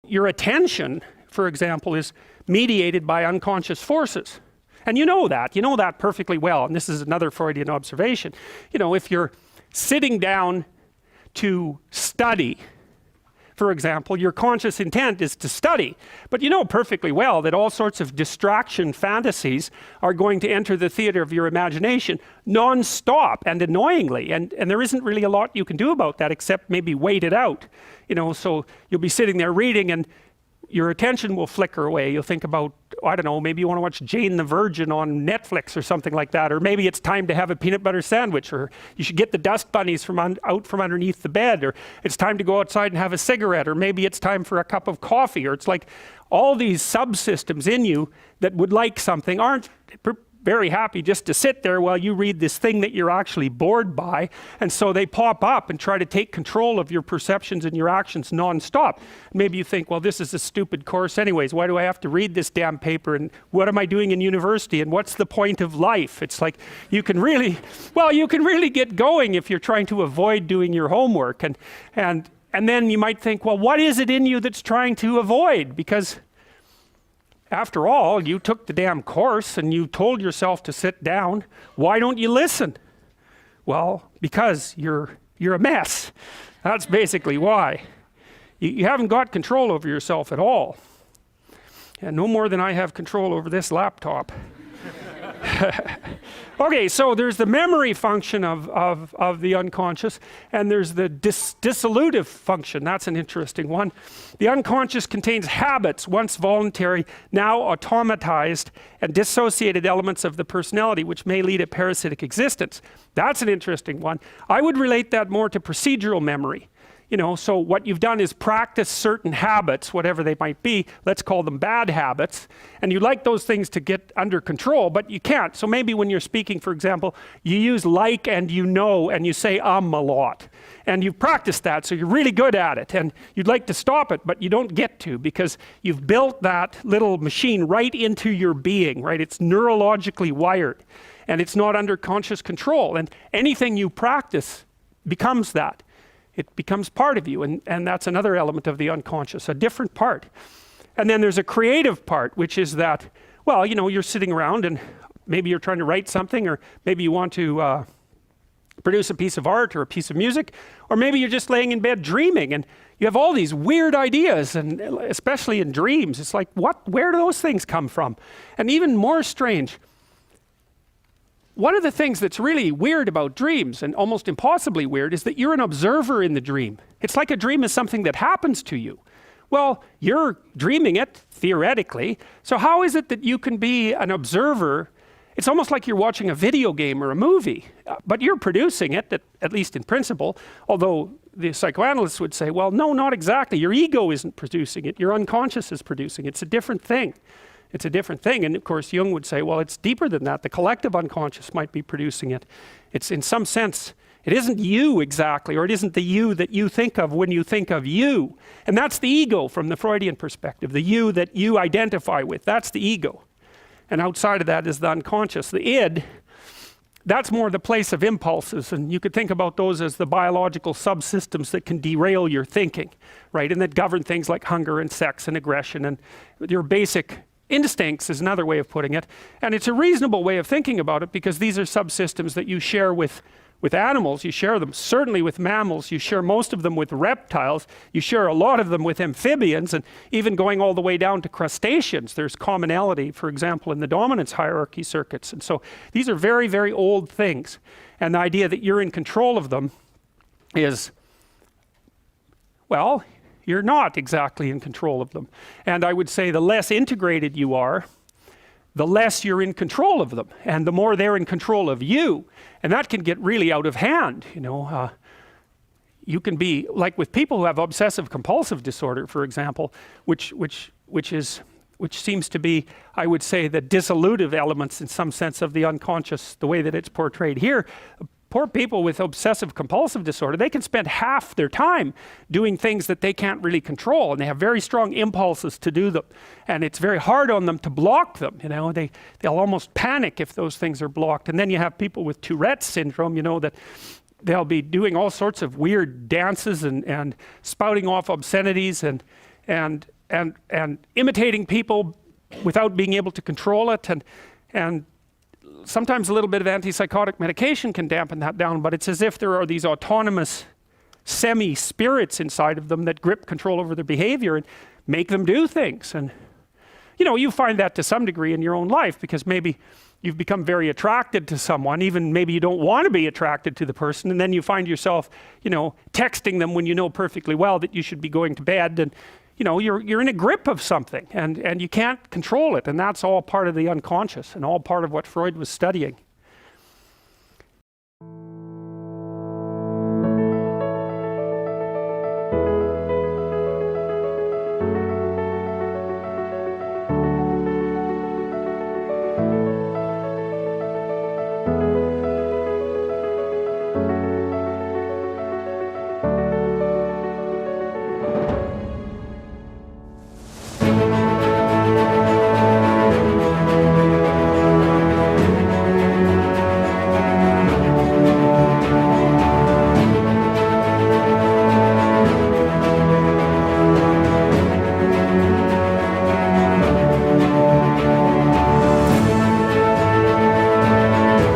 Your attention, for example, is mediated by unconscious forces. And you know that perfectly well. And this is another Freudian observation. You know, if you're sitting down to study, for example, your conscious intent is to study. But you know perfectly well that all sorts of distraction fantasies are going to enter the theater of your imagination non-stop and annoyingly. And there isn't really a lot you can do about that except maybe wait it out. You know, so you'll be sitting there reading and your attention will flicker away. You'll think about, I don't know, maybe you want to watch Jane the Virgin on Netflix or something like that. Or maybe it's time to have a peanut butter sandwich. Or you should get the dust bunnies out from underneath the bed. Or it's time to go outside and have a cigarette. Or maybe it's time for a cup of coffee. Or it's like all these subsystems in you that would like something aren't very happy just to sit there while you read this thing that you're actually bored by. And so they pop up and try to take control of your perceptions and your actions non-stop. Maybe you think, well, this is a stupid course anyways. Why do I have to read this damn paper? And what am I doing in university? And what's the point of life? It's like you can really get going if you're trying to avoid doing your homework. And then you might think, well, what is it in you that's trying to avoid? Because after all, you took the damn course and you told yourself to sit down. Why don't you listen? Well, because you're a mess. That's basically why. You haven't got control over yourself at all. And no more than I have control over this laptop. Okay, so there's the memory function of the unconscious, and there's the dissolutive function. That's an interesting one. The unconscious contains habits, once voluntary, now automatized, and dissociated elements of the personality, which may lead a parasitic existence. That's an interesting one. I would relate that more to procedural memory. You know, so what you've done is practice certain habits, whatever they might be. Let's call them bad habits. And you like those things to get under control, but you can't. So maybe when you're speaking, for example, you use like and you know, and you say a lot. And you've practiced that, so you're really good at it. And you'd like to stop it, but you don't get to because you've built that little machine right into your being, right? It's neurologically wired. And it's not under conscious control. And anything you practice becomes that. It becomes part of you, and that's another element of the unconscious, a different part. And then there's a creative part, which is that, well, you know, you're sitting around and maybe you're trying to write something, or maybe you want to produce a piece of art or a piece of music, or maybe you're just laying in bed dreaming and you have all these weird ideas, and especially in dreams, it's like, where do those things come from? And even more strange, one of the things that's really weird about dreams, and almost impossibly weird, is that you're an observer in the dream. It's like a dream is something that happens to you. Well, you're dreaming it, theoretically, so how is it that you can be an observer? It's almost like you're watching a video game or a movie, but you're producing it, at least in principle, although the psychoanalysts would say, well, no, not exactly. Your ego isn't producing it, your unconscious is producing it. It's a different thing. It's a different thing. And of course, Jung would say, well, it's deeper than that. The collective unconscious might be producing it. It's in some sense, it isn't you exactly, or it isn't the you that you think of when you think of you. And that's the ego from the Freudian perspective, the you that you identify with. That's the ego. And outside of that is the unconscious. The id, that's more the place of impulses. And you could think about those as the biological subsystems that can derail your thinking, right? And that govern things like hunger and sex and aggression and your basic instincts is another way of putting it. And it's a reasonable way of thinking about it because these are subsystems that you share with animals. You share them certainly with mammals. You share most of them with reptiles. You share a lot of them with amphibians, and even going all the way down to crustaceans. There's commonality, for example, in the dominance hierarchy circuits. And so these are very, very old things. And the idea that you're in control of them is, well, you're not exactly in control of them. And I would say the less integrated you are, the less you're in control of them, and the more they're in control of you. And that can get really out of hand, you know. You can be, like with people who have obsessive compulsive disorder, for example, which seems to be, I would say, the dissolutive elements in some sense of the unconscious, the way that it's portrayed here. Poor people with obsessive compulsive disorder, they can spend half their time doing things that they can't really control, and they have very strong impulses to do them. And it's very hard on them to block them, you know. They'll almost panic if those things are blocked. And then you have people with Tourette's syndrome, you know, that they'll be doing all sorts of weird dances and spouting off obscenities and imitating people without being able to control it, and sometimes a little bit of antipsychotic medication can dampen that down, but it's as if there are these autonomous semi-spirits inside of them that grip control over their behavior and make them do things. And you find that to some degree in your own life, because maybe you've become very attracted to someone, even maybe you don't want to be attracted to the person, and then you find yourself, texting them when you know perfectly well that you should be going to bed, and you're in a grip of something, and you can't control it, and that's all part of the unconscious and all part of what Freud was studying.